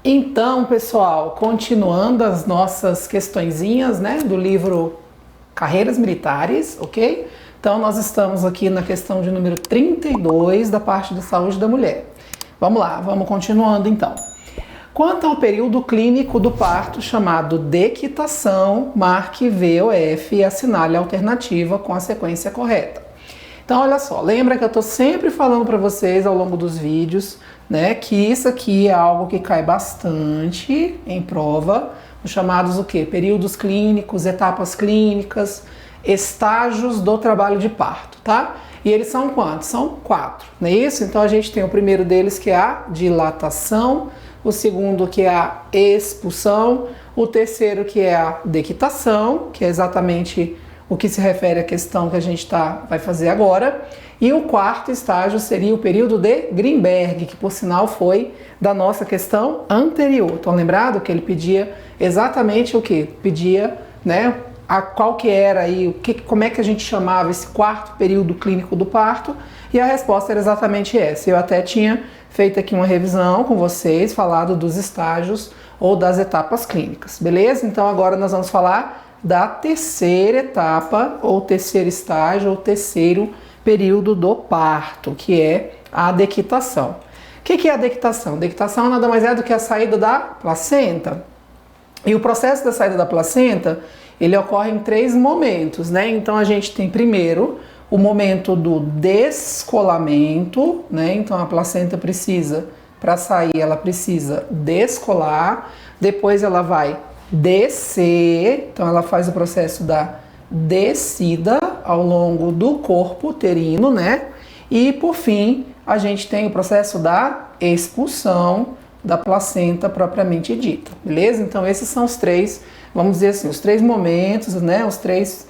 Então, pessoal, continuando as nossas questõezinhas, né, do livro Carreiras Militares, ok? Então, nós estamos aqui na questão de número 32 da parte de saúde da mulher. Vamos lá, vamos continuando então. Quanto ao período clínico do parto chamado dequitação, marque V ou F e assinale a alternativa com a sequência correta. Então, olha só, lembra que eu estou sempre falando para vocês ao longo dos vídeos, né, que isso aqui é algo que cai bastante em prova, os chamados o quê? Períodos clínicos, etapas clínicas, estágios do trabalho de parto, tá? E eles são quantos? São 4, não é isso? Então a gente tem o primeiro deles que é a dilatação, o segundo que é a expulsão, o terceiro que é a dequitação, que é exatamente o que se refere à questão que a gente vai fazer agora. E o quarto estágio seria o período de Grinberg, que por sinal foi da nossa questão anterior. Estão lembrados que ele pedia exatamente o que? Pedia, né, qual que era aí, como é que a gente chamava esse quarto período clínico do parto, e a resposta era exatamente essa. Eu até tinha feito aqui uma revisão com vocês, falado dos estágios ou das etapas clínicas, beleza? Então agora nós vamos falar da terceira etapa, ou terceiro estágio, ou terceiro período do parto, que é a dequitação. O que é a dequitação? Dequitação nada mais é do que a saída da placenta. E o processo da saída da placenta, ele ocorre em 3 momentos, né? Então a gente tem primeiro o momento do descolamento, né? Então a placenta precisa, para sair, ela precisa descolar, depois ela vai descer, então ela faz o processo da descida ao longo do corpo uterino, né? E por fim, a gente tem o processo da expulsão da placenta propriamente dita, beleza? Então esses são os 3, vamos dizer assim, os 3 momentos, né? As 3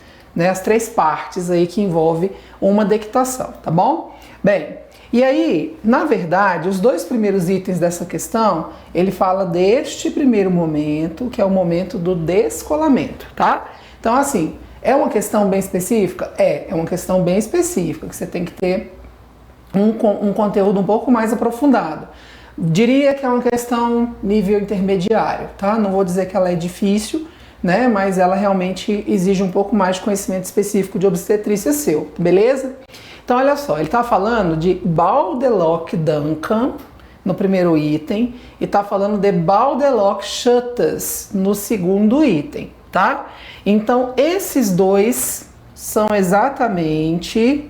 partes aí que envolve uma dequitação, tá bom? Bem, e aí, na verdade, os 2 primeiros itens dessa questão, ele fala deste primeiro momento, que é o momento do descolamento, tá? Então, assim, é uma questão bem específica? É uma questão bem específica, que você tem que ter um conteúdo um pouco mais aprofundado. Diria que é uma questão nível intermediário, tá? Não vou dizer que ela é difícil, né? Mas ela realmente exige um pouco mais de conhecimento específico de obstetrícia seu, beleza? Então, olha só, ele está falando de Baudelock-Duncan no primeiro item e está falando de Baudelock-Schüttes no segundo item, tá? Então, esses 2 são exatamente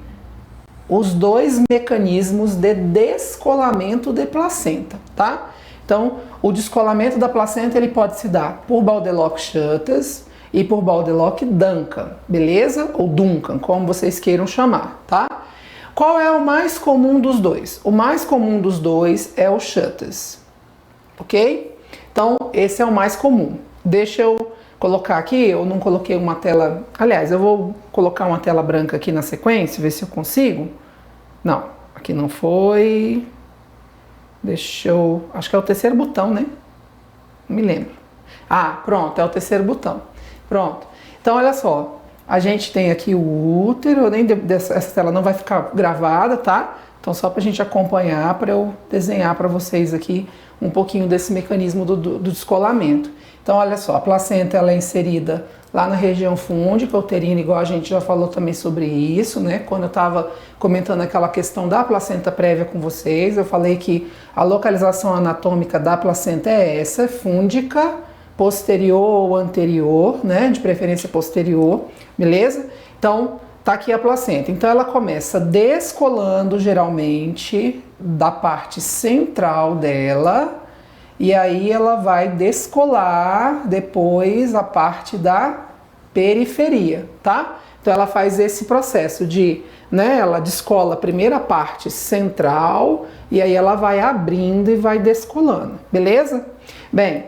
os 2 mecanismos de descolamento de placenta, tá? Então, o descolamento da placenta ele pode se dar por Baudelock-Schüttes e por Baudelock-Duncan, beleza? Ou Duncan, como vocês queiram chamar, tá? Qual é o mais comum dos 2? O mais comum dos 2 é o Schüttes, ok? Então, esse é o mais comum. Deixa eu colocar aqui, eu não coloquei uma tela... Aliás, eu vou colocar uma tela branca aqui na sequência, ver se eu consigo. Não, aqui não foi... Deixa eu... Acho que é o terceiro botão, né? Não me lembro. Ah, pronto, é o terceiro botão. Pronto. Então, olha só. A gente tem aqui o útero, essa tela não vai ficar gravada, tá? Então, só pra gente acompanhar, para eu desenhar para vocês aqui um pouquinho desse mecanismo do descolamento. Então, olha só, a placenta ela é inserida lá na região fúndica uterina, igual a gente já falou também sobre isso, né? Quando eu estava comentando aquela questão da placenta prévia com vocês, eu falei que a localização anatômica da placenta é essa, fúndica, posterior ou anterior, né? De preferência posterior, beleza? Então, tá aqui a placenta. Então, ela começa descolando geralmente da parte central dela, e aí ela vai descolar depois a parte da periferia, tá? Então ela faz esse processo de, né, ela descola primeiro a parte central e aí ela vai abrindo e vai descolando, beleza? Bem,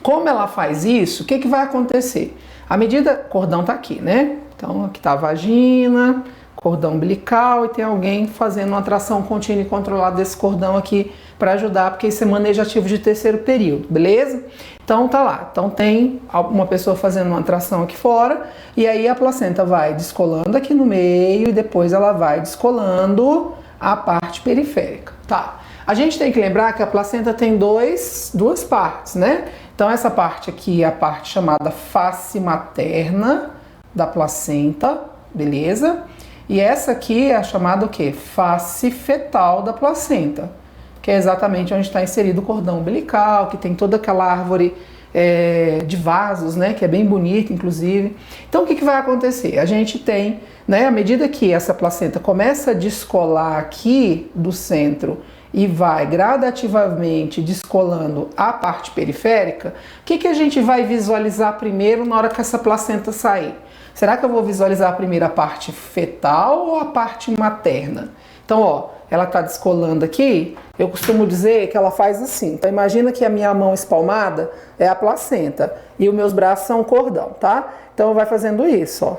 como ela faz isso, o que vai acontecer? À medida, o cordão tá aqui, né? Então aqui tá a vagina, cordão umbilical, e tem alguém fazendo uma tração contínua e controlada desse cordão aqui para ajudar, porque isso é manejo ativo de terceiro período, beleza? Então tá lá, então tem uma pessoa fazendo uma tração aqui fora, e aí a placenta vai descolando aqui no meio, e depois ela vai descolando a parte periférica, tá? A gente tem que lembrar que a placenta tem duas partes, né? Então essa parte aqui é a parte chamada face materna da placenta, beleza? E essa aqui é a chamada o quê? Face fetal da placenta, que é exatamente onde está inserido o cordão umbilical, que tem toda aquela árvore de vasos, né? Que é bem bonita, inclusive. Então o que vai acontecer? A gente tem, né? À medida que essa placenta começa a descolar aqui do centro e vai gradativamente descolando a parte periférica, o que a gente vai visualizar primeiro na hora que essa placenta sair? Será que eu vou visualizar primeiro a parte fetal ou a parte materna? Então, ó, ela tá descolando aqui, eu costumo dizer que ela faz assim. Então, imagina que a minha mão espalmada é a placenta e os meus braços são o cordão, tá? Então, vai fazendo isso, ó.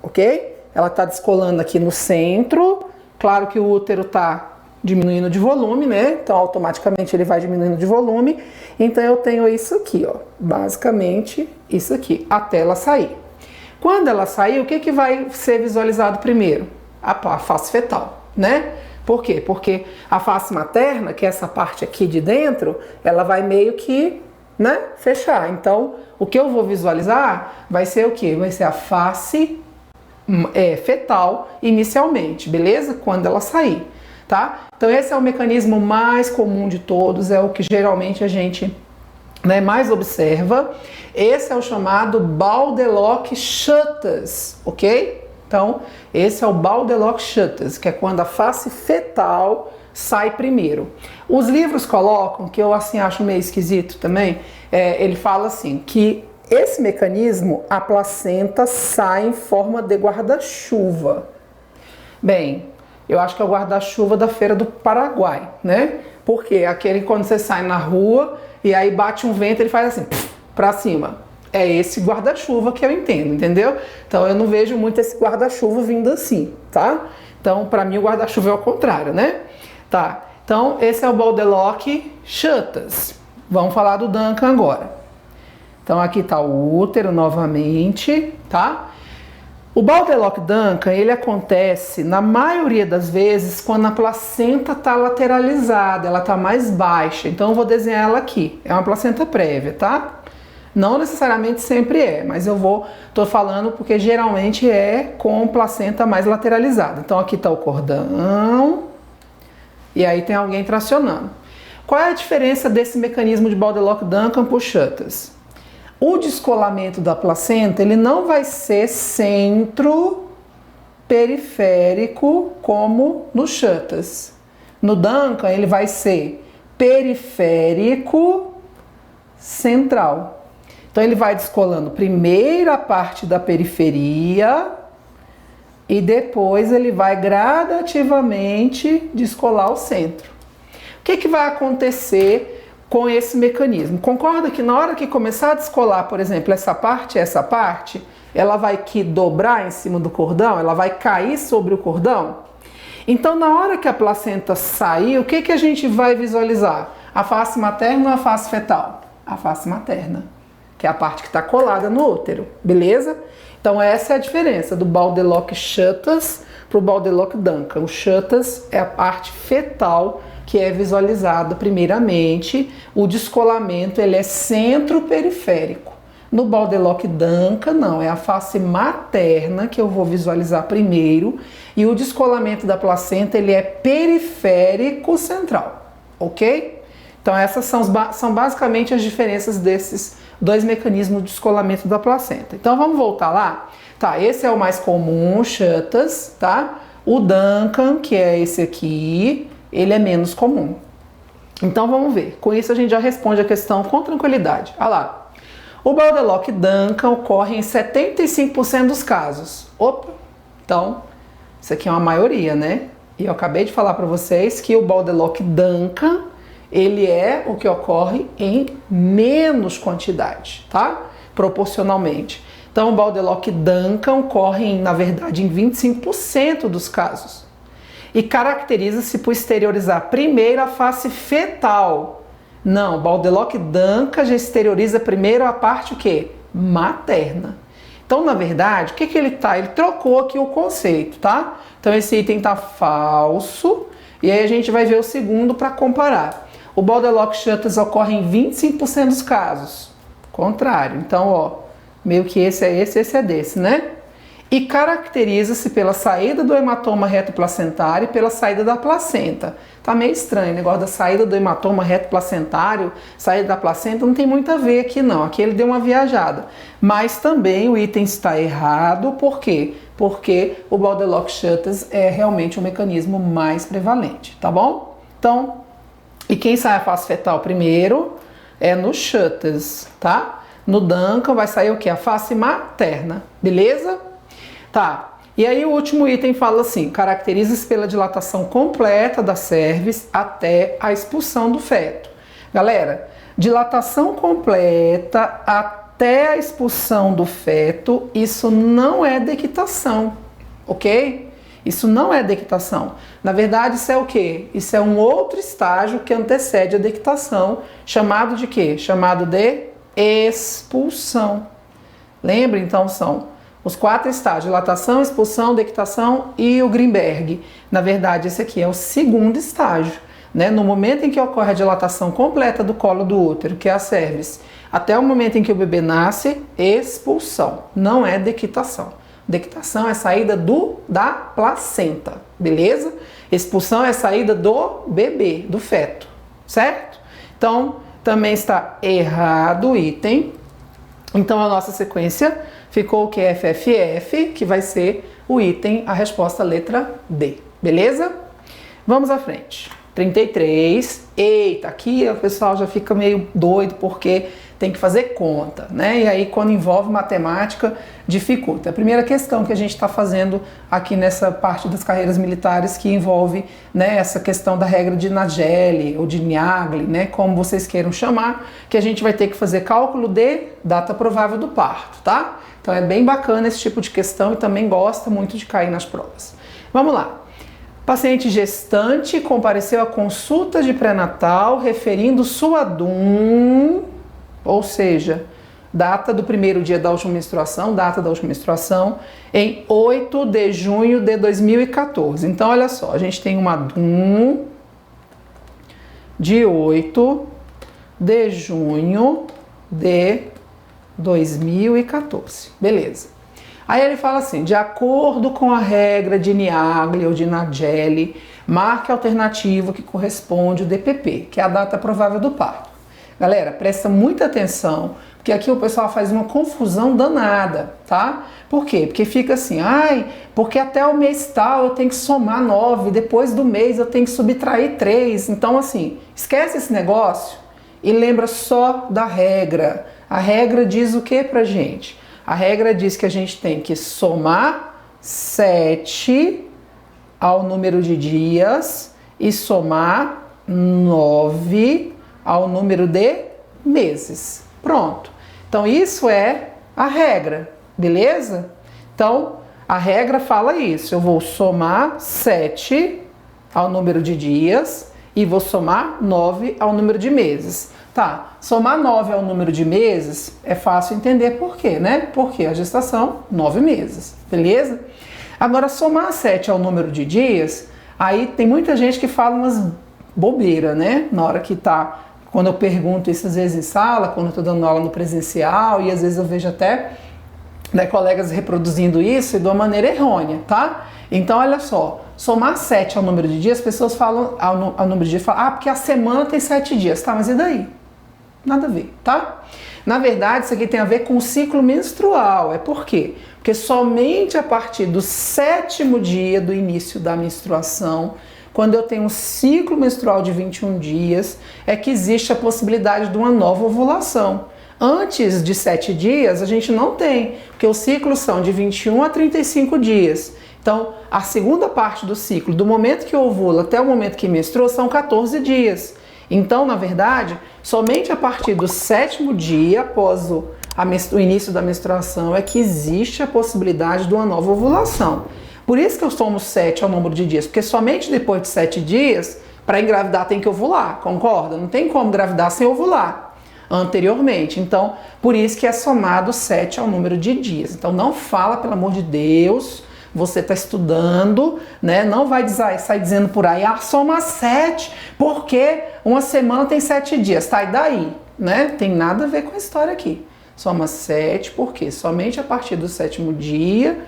Ok? Ela tá descolando aqui no centro. Claro que o útero tá diminuindo de volume, né? Então, automaticamente ele vai diminuindo de volume. Então, eu tenho isso aqui, ó. Basicamente, isso aqui, até ela sair. Quando ela sair, o que vai ser visualizado primeiro? A face fetal, né? Por quê? Porque a face materna, que é essa parte aqui de dentro, ela vai meio que, né, fechar. Então, o que eu vou visualizar vai ser o quê? Vai ser a face fetal inicialmente, beleza? Quando ela sair, tá? Então, esse é o mecanismo mais comum de todos, é o que geralmente a gente, né, mais observa. Esse é o chamado Baudelock-Schuttes, ok? Então, esse é o Baudelock-Schuttes, que é quando a face fetal sai primeiro. Os livros colocam, que eu assim acho meio esquisito também, ele fala assim, que esse mecanismo, a placenta sai em forma de guarda-chuva. Bem, eu acho que é o guarda-chuva da Feira do Paraguai, né? Porque aquele quando você sai na rua e aí bate um vento, ele faz assim, pra cima. É esse guarda-chuva que eu entendo, entendeu? Então eu não vejo muito esse guarda-chuva vindo assim, tá? Então para mim o guarda-chuva é o contrário, né? Tá, então esse é o Baudelock-Schuttes. Vamos falar do Duncan agora. Então aqui tá o útero novamente, tá? O Baudelock-Duncan, ele acontece na maioria das vezes quando a placenta tá lateralizada, ela tá mais baixa. Então eu vou desenhar ela aqui. É uma placenta prévia, tá? Não necessariamente sempre é, mas tô falando porque geralmente é com placenta mais lateralizada. Então aqui está o cordão e aí tem alguém tracionando. Qual é a diferença desse mecanismo de Baudelock-Duncan por Schuttes? O descolamento da placenta, ele não vai ser centro periférico como no Schuttes. No Duncan, ele vai ser periférico central. Então ele vai descolando primeiro a parte da periferia e depois ele vai gradativamente descolar o centro. O que vai acontecer com esse mecanismo? Concorda que na hora que começar a descolar, por exemplo, essa parte, ela vai que dobrar em cima do cordão, ela vai cair sobre o cordão? Então na hora que a placenta sair, o que a gente vai visualizar? A face materna ou a face fetal? A face materna, que é a parte que está colada no útero, beleza? Então essa é a diferença do Baudelock-Schuttes para o Baudelock-Duncan. O Schuttes é a parte fetal que é visualizado primeiramente. O descolamento ele é centro-periférico. No Baudelock-Duncan não, é a face materna que eu vou visualizar primeiro e o descolamento da placenta ele é periférico central, ok? Então essas são basicamente as diferenças desses dois mecanismos de descolamento da placenta. Então vamos voltar lá? Tá, esse é o mais comum, o Schuttes, tá? O Duncan, que é esse aqui, ele é menos comum. Então vamos ver. Com isso a gente já responde a questão com tranquilidade. Olha lá. O Baudelock-Duncan ocorre em 75% dos casos. Opa! Então, isso aqui é uma maioria, né? E eu acabei de falar para vocês que o Baudelock-Duncan ele é o que ocorre em menos quantidade, tá? Proporcionalmente. Então, o Baudelock-Duncan ocorre, na verdade, em 25% dos casos. E caracteriza-se por exteriorizar primeiro a face fetal. Não, o Baudelock-Duncan já exterioriza primeiro a parte o quê? Materna. Então, na verdade, o que ele tá? Ele trocou aqui o conceito, tá? Então, esse item tá falso. E aí a gente vai ver o segundo para comparar. O Border Lock Shutters ocorre em 25% dos casos. Contrário. Então, ó, meio que esse é desse, né? E caracteriza-se pela saída do hematoma reto-placentário e pela saída da placenta. Tá meio estranho o negócio da saída do hematoma reto-placentário, saída da placenta, não tem muito a ver aqui não. Aqui ele deu uma viajada. Mas também o item está errado, por quê? Porque o Border Lock Shutters é realmente o mecanismo mais prevalente, tá bom? Então, e quem sai a face fetal primeiro é no Shutters, tá? No Duncan vai sair o quê? A face materna, beleza? Tá, e aí o último item fala assim, caracteriza-se pela dilatação completa da cervix até a expulsão do feto. Galera, dilatação completa até a expulsão do feto, isso não é dequitação, ok? Isso não é dequitação. Na verdade, isso é o quê? Isso é um outro estágio que antecede a dequitação, chamado de quê? Chamado de expulsão. Lembra? Então, são os 4 estágios: dilatação, expulsão, dequitação e o Greenberg. Na verdade, esse aqui é o segundo estágio, né? No momento em que ocorre a dilatação completa do colo do útero, que é a cervix, até o momento em que o bebê nasce, expulsão. Não é dequitação. Dequitação é saída da placenta, beleza? Expulsão é saída do bebê, do feto, certo? Então, também está errado o item. Então, a nossa sequência ficou o que é FFF, que vai ser o item, a resposta letra D, beleza? Vamos à frente. 33. Eita, aqui o pessoal já fica meio doido porque tem que fazer conta, né? E aí quando envolve matemática, dificulta. A primeira questão que a gente está fazendo aqui nessa parte das carreiras militares que envolve, né, essa questão da regra de Nageli ou de Niagli, né, como vocês queiram chamar, que a gente vai ter que fazer cálculo de data provável do parto, tá? Então é bem bacana esse tipo de questão e também gosta muito de cair nas provas. Vamos lá. Paciente gestante compareceu à consulta de pré-natal referindo sua DUM, ou seja, data do primeiro dia da última menstruação, em 8 de junho de 2014. Então, olha só, a gente tem uma DUM de 8 de junho de 2014. Beleza. Aí ele fala assim, de acordo com a regra de Niagli ou de Nageli, marque a alternativa que corresponde ao DPP, que é a data provável do parto. Galera, presta muita atenção, porque aqui o pessoal faz uma confusão danada, tá? Por quê? Porque fica assim, porque até o mês tal eu tenho que somar 9, depois do mês eu tenho que subtrair 3. Então, assim, esquece esse negócio e lembra só da regra. A regra diz o que pra gente? A regra diz que a gente tem que somar 7 ao número de dias e somar 9 ao número de meses. Pronto. Então, isso é a regra, beleza? Então, a regra fala isso. Eu vou somar 7 ao número de dias e vou somar 9 ao número de meses. Tá, somar 9 ao número de meses é fácil entender por quê, né? Porque a gestação, 9 meses, beleza? Agora, somar 7 ao número de dias, aí tem muita gente que fala umas bobeiras, né? Na hora que tá, quando eu pergunto isso às vezes em sala, quando eu tô dando aula no presencial, e às vezes eu vejo até, né, colegas reproduzindo isso de uma maneira errônea, tá? Então, olha só, somar 7 ao número de dias, as pessoas falam, ao número de dias, falam, porque a semana tem 7 dias, tá? Mas e daí? Nada a ver, tá? Na verdade, isso aqui tem a ver com o ciclo menstrual. É por quê? Porque somente a partir do 7º dia do início da menstruação, quando eu tenho um ciclo menstrual de 21 dias, é que existe a possibilidade de uma nova ovulação. Antes de 7 dias, a gente não tem, porque os ciclos são de 21 a 35 dias. Então, a segunda parte do ciclo, do momento que ovula até o momento que menstrua, são 14 dias. Então, na verdade, somente a partir do 7º dia, após o início da menstruação, é que existe a possibilidade de uma nova ovulação. Por isso que eu somo 7 ao número de dias, porque somente depois de 7 dias, para engravidar tem que ovular, concorda? Não tem como engravidar sem ovular anteriormente. Então, por isso que é somado 7 ao número de dias. Então, não fala, pelo amor de Deus, você está estudando, né? Não vai sair dizendo por aí, soma 7, porque uma semana tem 7 dias, tá? E daí, né? Tem nada a ver com a história aqui. Soma 7, porque somente a partir do 7º dia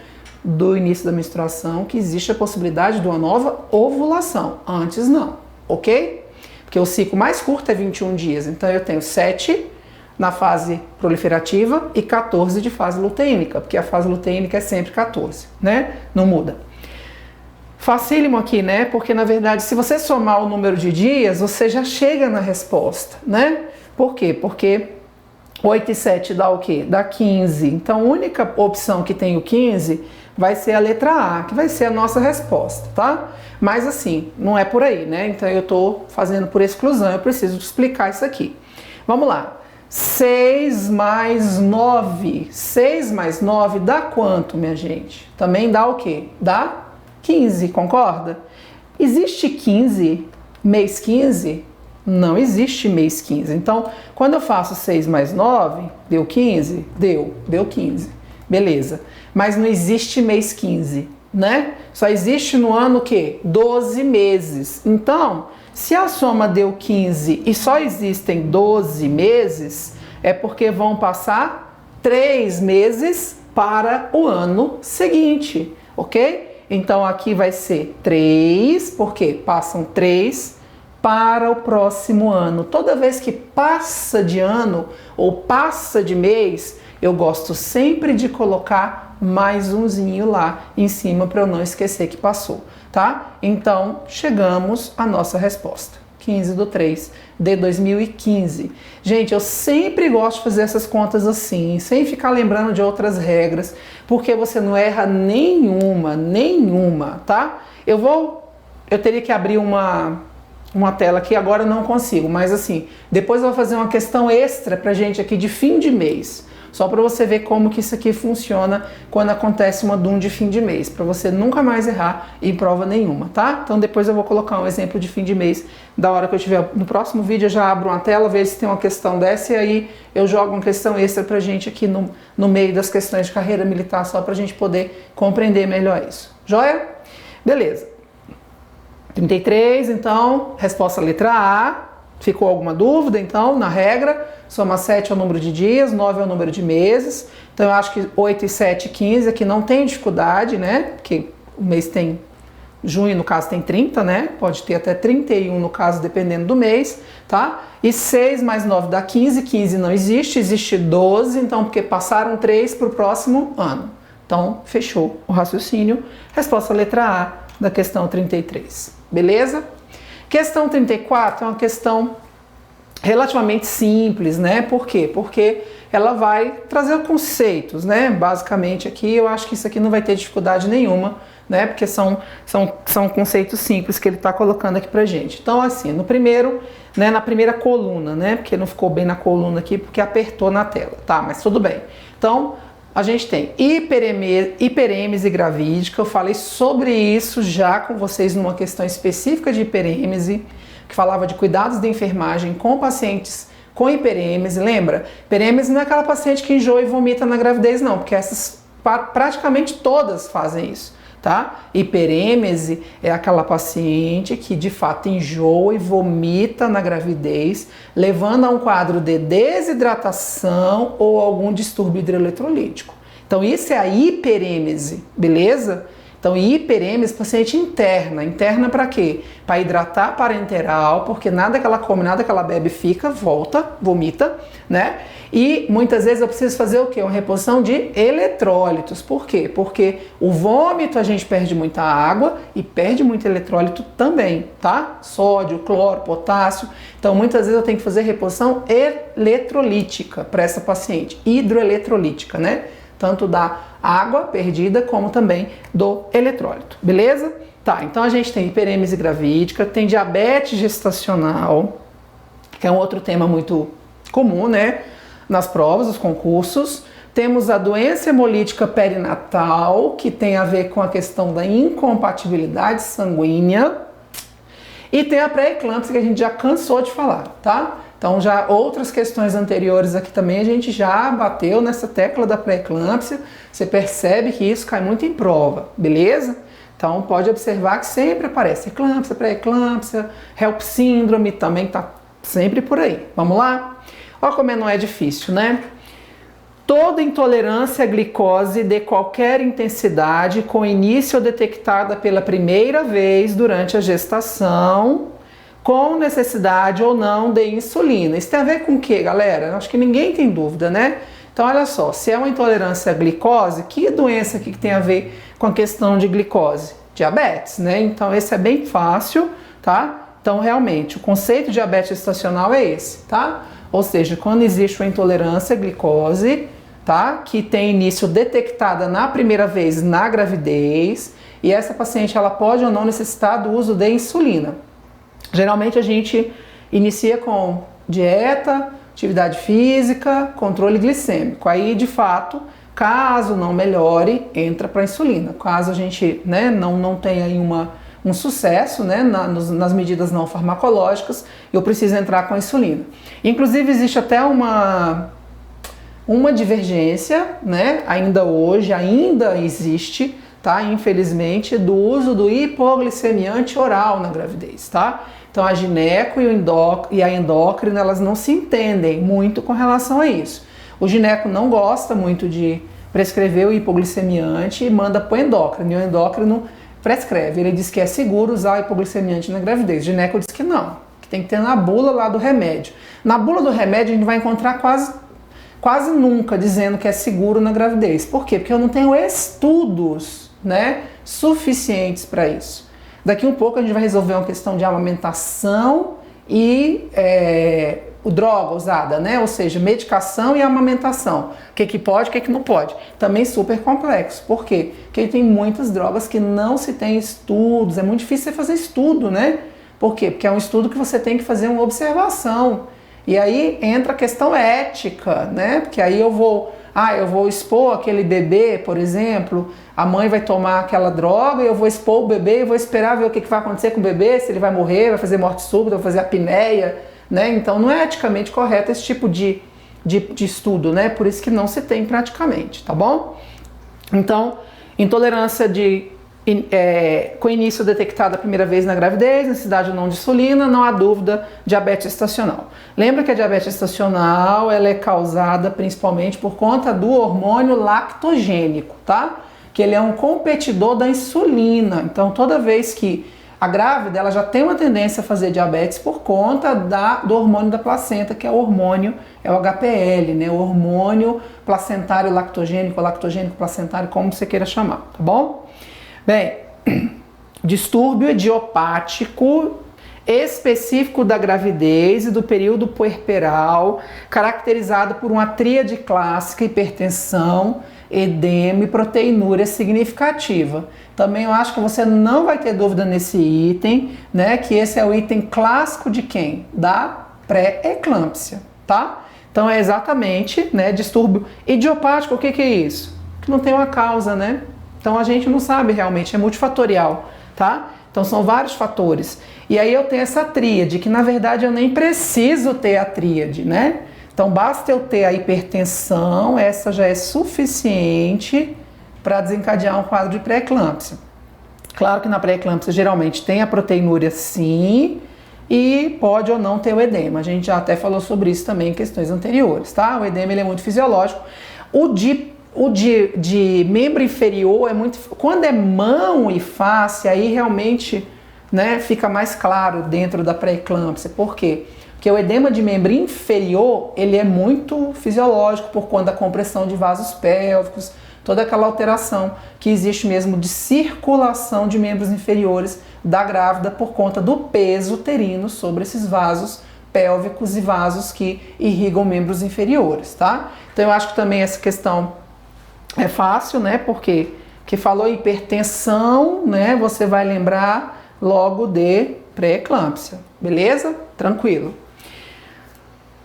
do início da menstruação que existe a possibilidade de uma nova ovulação. Antes não, ok? Porque o ciclo mais curto é 21 dias, então eu tenho 7 na fase proliferativa e 14 de fase luteínica, porque a fase luteínica é sempre 14, né? Não muda. Facílimo aqui, né? Porque na verdade, se você somar o número de dias, você já chega na resposta, né? Por quê? Porque 8 e 7 dá o quê? Dá 15. Então a única opção que tem o 15 vai ser a letra A, que vai ser a nossa resposta, tá? Mas assim, não é por aí, né? Então eu tô fazendo por exclusão, eu preciso explicar isso aqui. Vamos lá. 6 mais 9. 6 mais 9 dá quanto, minha gente? Também dá o quê? Dá 15, concorda? Existe 15, mês 15? Não existe mês 15. Então, quando eu faço 6 mais 9, deu 15? Deu 15. Beleza. Mas não existe mês 15, né? Só existe no ano o quê? 12 meses. Então, se a soma deu 15 e só existem 12 meses, é porque vão passar 3 meses para o ano seguinte, ok? Então aqui vai ser 3, porque passam 3 para o próximo ano. Toda vez que passa de ano ou passa de mês, eu gosto sempre de colocar mais umzinho lá em cima para eu não esquecer que passou, tá? Então, chegamos à nossa resposta. 15/3 de 2015. Gente, eu sempre gosto de fazer essas contas assim, sem ficar lembrando de outras regras, porque você não erra nenhuma, tá? Eu teria que abrir uma tela aqui, agora eu não consigo, mas assim, depois eu vou fazer uma questão extra pra gente aqui de fim de mês. Só para você ver como que isso aqui funciona quando acontece uma DUM de fim de mês, para você nunca mais errar em prova nenhuma, tá? Então depois eu vou colocar um exemplo de fim de mês, da hora que eu tiver no próximo vídeo eu já abro uma tela, vejo se tem uma questão dessa e aí eu jogo uma questão extra pra gente aqui no meio das questões de carreira militar, só pra gente poder compreender melhor isso. Joia? Beleza. 33, então, resposta letra A. Ficou alguma dúvida, então, na regra? Soma 7 é o número de dias, 9 é o número de meses. Então, eu acho que 8 e 7, 15 aqui não tem dificuldade, né? Porque o mês tem, junho no caso tem 30, né? Pode ter até 31 no caso, dependendo do mês, tá? E 6 mais 9 dá 15, 15 não existe, existe 12, então, porque passaram 3 para o próximo ano. Então, fechou o raciocínio. Resposta letra A da questão 33. Beleza? Questão 34 é uma questão relativamente simples, né? Por quê? Porque ela vai trazer conceitos, né? Basicamente aqui, eu acho que isso aqui não vai ter dificuldade nenhuma, né? Porque são conceitos simples que ele está colocando aqui pra gente. Então, assim, no primeiro, né, na primeira coluna, né? Porque não ficou bem na coluna aqui, porque apertou na tela, tá? Mas tudo bem. Então, a gente tem hiperêmese gravídica, eu falei sobre isso já com vocês numa questão específica de hiperêmese, que falava de cuidados de enfermagem com pacientes com hiperêmese. Lembra? Hiperêmese não é aquela paciente que enjoa e vomita na gravidez, não, porque essas praticamente todas fazem isso, tá? Hiperêmese é aquela paciente que de fato enjoa e vomita na gravidez, levando a um quadro de desidratação ou algum distúrbio hidroeletrolítico. Então isso é a hiperêmese, beleza? Então hiperêmese, paciente interna. Interna para quê? Para hidratar parenteral, porque nada que ela come, nada que ela bebe fica, volta, vomita, né? E muitas vezes eu preciso fazer o quê? Uma reposição de eletrólitos. Por quê? Porque o vômito a gente perde muita água e perde muito eletrólito também, tá? Sódio, cloro, potássio. Então muitas vezes eu tenho que fazer reposição eletrolítica para essa paciente, hidroeletrolítica, né? Tanto da água perdida como também do eletrólito, beleza? Tá, então a gente tem hiperêmese gravídica, tem diabetes gestacional, que é um outro tema muito comum, né? Nas provas, nos concursos. Temos a doença hemolítica perinatal, que tem a ver com a questão da incompatibilidade sanguínea. E tem a pré-eclâmpsia, que a gente já cansou de falar, tá? Então Então já outras questões anteriores aqui também a gente já bateu nessa tecla da pré-eclâmpsia. Você percebe que isso cai muito em prova, beleza? Então pode observar que sempre aparece eclâmpsia, pré-eclâmpsia, HELP síndrome também tá sempre por aí. Vamos lá? Olha como não é difícil, né? Toda intolerância à glicose de qualquer intensidade com início detectada pela primeira vez durante a gestação, com necessidade ou não de insulina. Isso tem a ver com o que, galera? Acho que ninguém tem dúvida, né? Então, olha só, se é uma intolerância à glicose, que doença aqui que tem a ver com a questão de glicose? Diabetes, né? Então, esse é bem fácil, tá? Então, realmente, o conceito de diabetes gestacional é esse, tá? Ou seja, quando existe uma intolerância à glicose, tá? Que tem início detectada na primeira vez na gravidez, e essa paciente ela pode ou não necessitar do uso de insulina. Geralmente a gente inicia com dieta, atividade física, controle glicêmico. Aí, de fato, caso não melhore, entra para insulina. Caso a gente, né, não tenha aí um sucesso, né, nas medidas não farmacológicas, eu preciso entrar com a insulina. Inclusive, existe até uma divergência, né, ainda hoje, ainda existe, tá, infelizmente, do uso do hipoglicemiante oral na gravidez, tá? Então a gineco e a endócrina, elas não se entendem muito com relação a isso. O gineco não gosta muito de prescrever o hipoglicemiante e manda para o endócrino, e o endócrino prescreve. Ele diz que é seguro usar o hipoglicemiante na gravidez. O gineco diz que não, que tem que ter na bula lá do remédio. Na bula do remédio a gente vai encontrar quase nunca dizendo que é seguro na gravidez. Por quê? Porque eu não tenho estudos, né, suficientes para isso. Daqui um pouco a gente vai resolver uma questão de amamentação e droga usada, né? Ou seja, medicação e amamentação. O que pode, o que não pode. Também super complexo. Por quê? Porque tem muitas drogas que não se tem estudos. É muito difícil você fazer estudo, né? Por quê? Porque é um estudo que você tem que fazer uma observação. E aí entra a questão ética, né? Porque aí eu vou expor aquele bebê, por exemplo, a mãe vai tomar aquela droga e eu vou expor o bebê e vou esperar ver o que vai acontecer com o bebê, se ele vai morrer, vai fazer morte súbita, vai fazer apneia, né? Então não é eticamente correto esse tipo de estudo, né? Por isso que não se tem praticamente, tá bom? Então, intolerância com início detectado a primeira vez na gravidez, necessidade ou não de insulina, não há dúvida, diabetes gestacional. Lembra que a diabetes gestacional ela é causada principalmente por conta do hormônio lactogênico, tá? Que ele é um competidor da insulina. Então, toda vez que a grávida ela já tem uma tendência a fazer diabetes por conta do hormônio da placenta, que é o hormônio, é o HPL, né? O hormônio placentário lactogênico, lactogênico placentário, como você queira chamar, tá bom? Bem, distúrbio idiopático específico da gravidez e do período puerperal, caracterizado por uma tríade clássica: hipertensão, edema e proteinúria significativa. Também eu acho que você não vai ter dúvida nesse item, né? Que esse é o item clássico de quem? Da pré-eclâmpsia, tá? Então é exatamente, né? Distúrbio idiopático, o que é isso? Que não tem uma causa, né? Então a gente não sabe realmente, é multifatorial, tá? Então são vários fatores. E aí eu tenho essa tríade, que na verdade eu nem preciso ter a tríade, né? Então basta eu ter a hipertensão, essa já é suficiente para desencadear um quadro de pré-eclâmpsia. Claro que na pré-eclâmpsia geralmente tem a proteinúria sim, e pode ou não ter o edema. A gente já até falou sobre isso também em questões anteriores, tá? O edema ele é muito fisiológico. O de membro inferior é muito... Quando é mão e face, aí realmente, né, fica mais claro dentro da pré-eclâmpsia. Por quê? Porque o edema de membro inferior, ele é muito fisiológico por conta da compressão de vasos pélvicos, toda aquela alteração que existe mesmo de circulação de membros inferiores da grávida por conta do peso uterino sobre esses vasos pélvicos e vasos que irrigam membros inferiores, tá? Então eu acho que também essa questão é fácil, né? Porque que falou hipertensão, né? Você vai lembrar logo de pré-eclâmpsia, beleza? Tranquilo.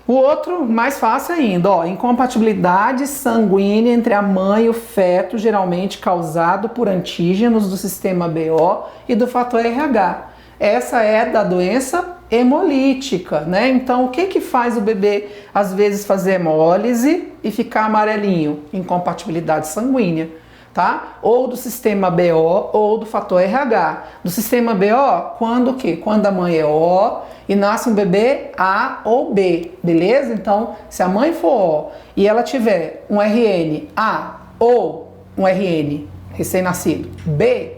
O outro, mais fácil ainda, ó, incompatibilidade sanguínea entre a mãe e o feto, geralmente causado por antígenos do sistema BO e do fator RH. Essa é da doença hemolítica, né? Então, o que que faz o bebê, às vezes, fazer hemólise e ficar amarelinho? Incompatibilidade sanguínea, tá? Ou do sistema BO ou do fator RH. Do sistema BO, quando o quê? Quando a mãe é O e nasce um bebê A ou B, beleza? Então, se a mãe for O e ela tiver um RN A ou um RN recém-nascido B,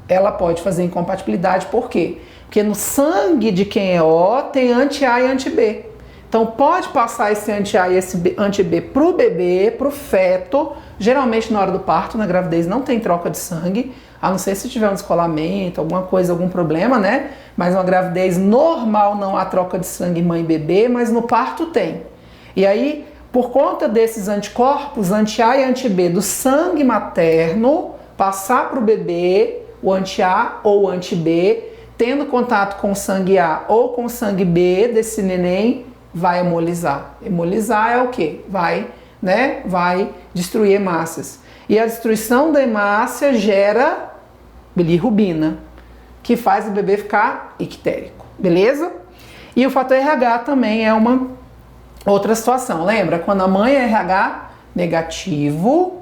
ela pode fazer incompatibilidade. Por quê? Porque no sangue de quem é O tem anti-A e anti-B. Então pode passar esse anti-A e esse anti-B pro bebê, pro feto. Geralmente na hora do parto, na gravidez, não tem troca de sangue, a não ser se tiver um descolamento, alguma coisa, algum problema, né? Mas uma gravidez normal não há troca de sangue mãe e bebê, mas no parto tem. E aí, por conta desses anticorpos, anti-A e anti-B do sangue materno, passar pro bebê o anti-A ou anti-B, tendo contato com o sangue A ou com o sangue B desse neném, vai hemolizar. Hemolizar é o quê? Vai destruir hemácias. E a destruição da hemácia gera bilirrubina, que faz o bebê ficar ictérico, beleza? E o fator RH também é uma outra situação. Lembra? Quando a mãe é RH negativo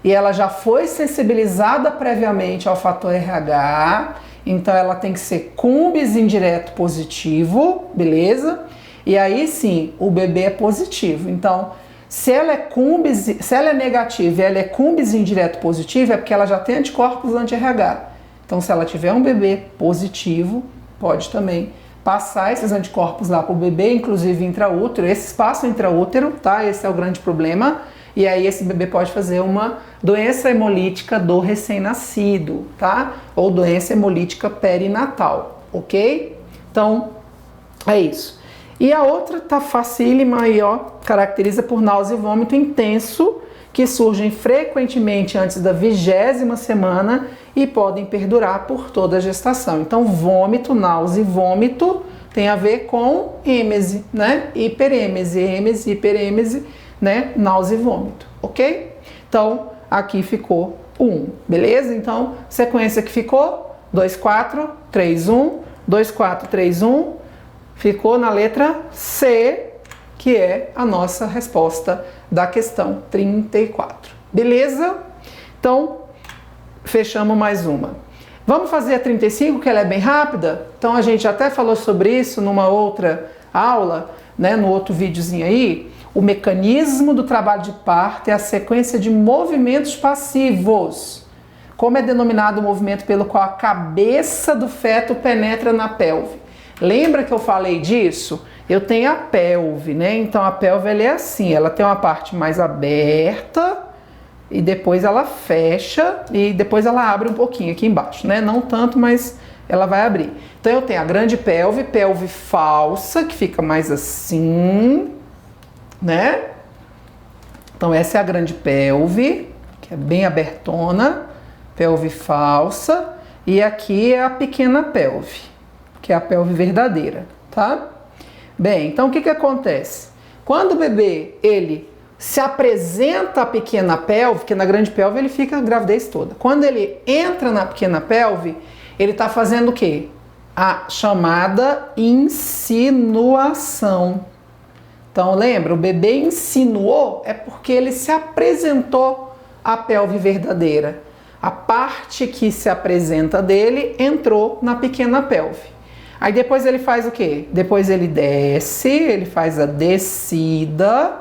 e ela já foi sensibilizada previamente ao fator RH, então ela tem que ser cumbis indireto positivo, beleza? E aí sim, o bebê é positivo. Então, se ela é negativa e ela é cumbis indireto positivo, é porque ela já tem anticorpos anti-RH. Então, se ela tiver um bebê positivo, pode também passar esses anticorpos lá para o bebê, inclusive intraútero. Esse espaço intraútero, tá? Esse é o grande problema. E aí esse bebê pode fazer uma doença hemolítica do recém-nascido, tá? Ou doença hemolítica perinatal, ok? Então, é isso. E a outra tá facílima aí, ó, caracteriza por náusea e vômito intenso, que surgem frequentemente antes da 20ª semana e podem perdurar por toda a gestação. Então, vômito, náusea e vômito tem a ver com êmese, né? Hiperêmese, êmese, hiperêmese, né? Náusea e vômito, ok? Então, aqui ficou 1, beleza? Então, sequência que ficou 2, 4, 3, 1, 2, 4, 3, 1, ficou na letra C, que é a nossa resposta da questão 34. Beleza? Então, fechamos mais uma. Vamos fazer a 35, que ela é bem rápida? Então, a gente até falou sobre isso numa outra aula, né, no outro videozinho aí. O mecanismo do trabalho de parto é a sequência de movimentos passivos, como é denominado o movimento pelo qual a cabeça do feto penetra na pelve. Lembra que eu falei disso? Eu tenho a pelve, né? Então a pelve ela é assim, ela tem uma parte mais aberta e depois ela fecha e depois ela abre um pouquinho aqui embaixo, né? Não tanto, mas ela vai abrir. Então eu tenho a grande pelve, pelve falsa, que fica mais assim, né? Então essa é a grande pelve, que é bem abertona, pelve falsa, e aqui é a pequena pelve, que é a pelve verdadeira, tá? Bem, então o que que acontece? Quando o bebê, ele se apresenta à pequena pelve, que na grande pelve ele fica a gravidez toda. Quando ele entra na pequena pelve, ele tá fazendo o quê? A chamada insinuação. Então lembra, o bebê insinuou é porque ele se apresentou à pelve verdadeira. A parte que se apresenta dele entrou na pequena pelve. Aí depois ele faz o quê? Depois ele desce, ele faz a descida.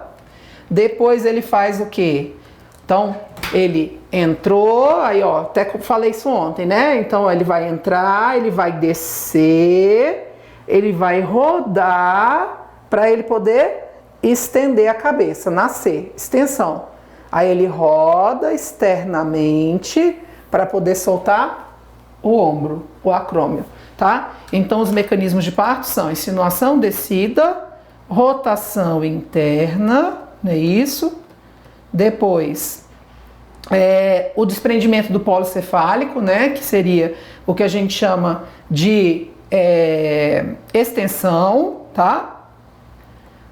Depois ele faz o quê? Então, ele entrou, aí ó, até falei isso ontem, né? Então ele vai entrar, ele vai descer, ele vai rodar para ele poder estender a cabeça, nascer, extensão. Aí ele roda externamente para poder soltar o ombro, o acrômio, tá? Então os mecanismos de parto são insinuação, descida, rotação interna, não é isso? Depois, o desprendimento do polo cefálico, né? Que seria o que a gente chama de extensão, tá?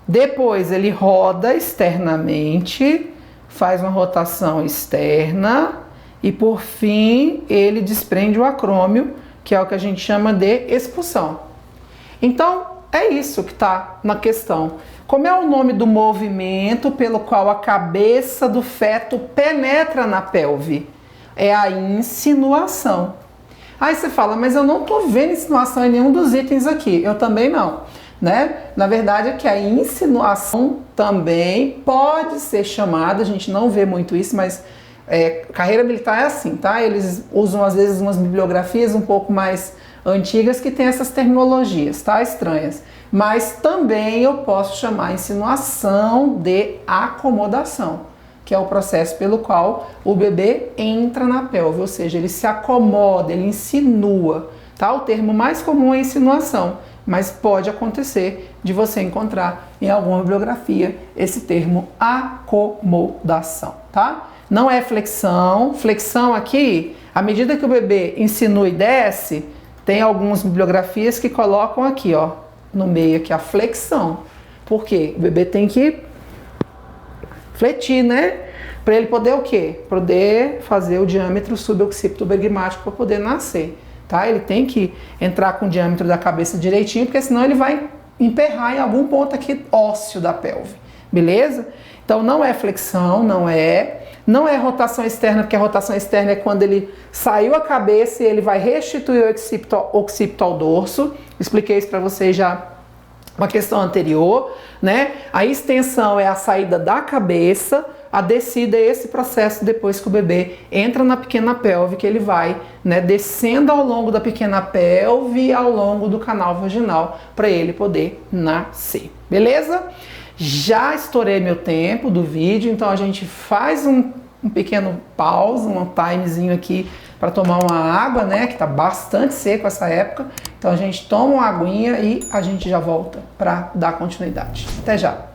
Depois ele roda externamente, faz uma rotação externa e por fim ele desprende o acrômio, que é o que a gente chama de expulsão. Então, é isso que está na questão. Como é o nome do movimento pelo qual a cabeça do feto penetra na pelve? É a insinuação. Aí você fala, mas eu não estou vendo insinuação em nenhum dos itens aqui. Eu também não, né? Na verdade é que a insinuação também pode ser chamada, a gente não vê muito isso, mas carreira militar é assim, tá? Eles usam às vezes umas bibliografias um pouco mais antigas que tem essas terminologias, tá? Estranhas. Mas também eu posso chamar insinuação de acomodação, que é o processo pelo qual o bebê entra na pelve, ou seja, ele se acomoda, ele insinua, tá? O termo mais comum é insinuação, mas pode acontecer de você encontrar em alguma bibliografia esse termo acomodação, tá? Não é flexão. Flexão aqui, à medida que o bebê insinua e desce, tem algumas bibliografias que colocam aqui, ó, no meio aqui a flexão. Por quê? O bebê tem que fletir, né? Para ele poder o quê? Poder fazer o diâmetro suboccipito-bergmático para poder nascer, tá? Ele tem que entrar com o diâmetro da cabeça direitinho, porque senão ele vai emperrar em algum ponto aqui ósseo da pelve, beleza? Então não é flexão, não é rotação externa, porque a rotação externa é quando ele saiu a cabeça e ele vai restituir o occipito ao dorso. Expliquei isso para vocês já uma questão anterior, né? A extensão é a saída da cabeça, a descida é esse processo depois que o bebê entra na pequena pelve, que ele vai, né, descendo ao longo da pequena pelve, ao longo do canal vaginal, para ele poder nascer, beleza? Já estourei meu tempo do vídeo, então a gente faz um pequeno pause, um timezinho aqui para tomar uma água, né, que tá bastante seco essa época. Então a gente toma uma aguinha e a gente já volta para dar continuidade. Até já!